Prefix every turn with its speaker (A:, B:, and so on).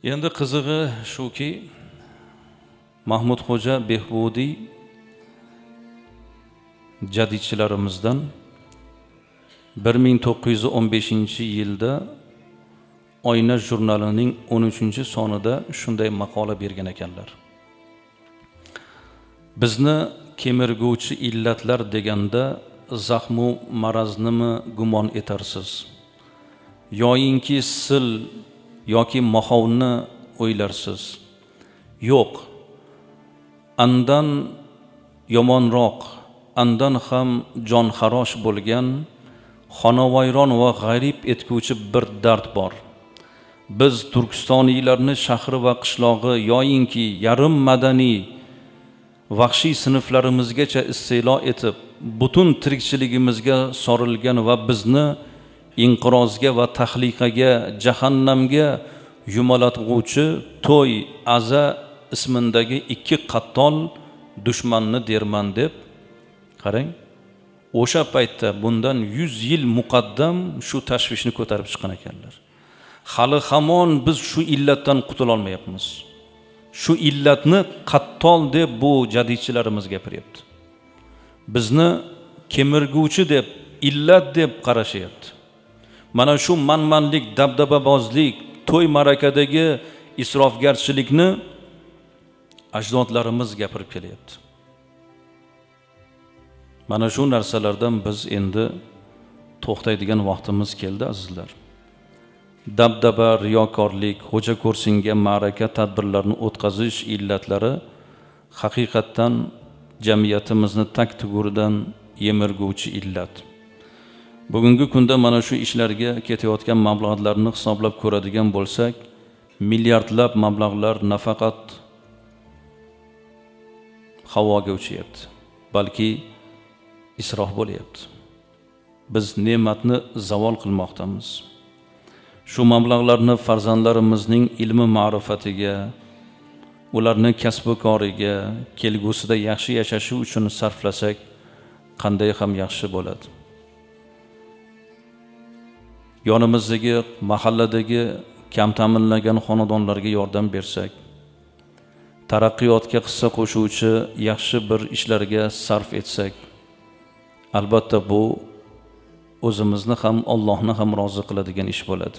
A: Endi qizig'i shuki, Mahmudxo'ja Behbudiy jadidchilarimizdan 1915-yilda Oyna jurnalining 13-sonida shunday maqola bergan ekanlar. Bizni kemirguvchi illatlar deganda zahmu maraznimi gumon etarsiz? Yoyinki sil yoki mahovni o'ylarsiz? Yo'q. Andan yomonroq, andan ham jonxarosh bo'lgan, xonavayron va g'arib etguvchi bir dard bor. Biz Turkistoniylarni shahri va qishlog'i yoyinki yarim madaniy vahshiy sinflarimizgacha istilo etib, butun tirikchiligimizga sorilgan va bizni inqirozga va tahlikaga, jahannamga yumalatg'uvchi to'y aza ismindagi ikki qattol dushmanni derman deb, qarang, o'sha paytda bundan 100 yil muqaddam shu tashvishni ko'tarib chiqqan ekanlar. Hali hamon biz shu illatdan qutula olmayapmiz. Shu illatni qattol deb bu jadidchilarimiz gapiryapti. Bizni kemirguvchi deb, illat deb qarashyapti. Mana shu manmanlik, dabdababozlik, to'y ma'rakadagi isrofgarchilikni ajdodlarimiz gapirib kelyapti. Mana shu narsalardan biz endi to'xtaydigan vaqtimiz keldi, azizlar. Dabdaba, riyokorlik, xo'ja ko'rsinga ma'raka tadbirlarini o'tkazish illatlari haqiqatdan jamiyatimizni tak tuguridan yemirguvchi illat. Bugungi kunda mana shu ishlarga ketayotgan mablag'larni hisoblab ko'radigan bo'lsak, milliardlab mablag'lar nafaqat havoga uchyapti, balki isrof bo'lyapti. Biz ne'matni zavol qilmoqdamiz. Shu mablag'larni farzandlarimizning ilmi ma'rifatiga, ularning kasb-u koriga, kelgusida yaxshi yashashi uchun sarflasak, qanday ham yaxshi bo'ladi. Yonimizdagi, mahalladagi kam ta'minlangan xonadonlarga yordam bersak, taraqqiyotga hissa qo'shuvchi yaxshi bir ishlarga sarf etsak, albatta bu o'zimizni ham Allohni ham rozi qiladigan ish bo'ladi.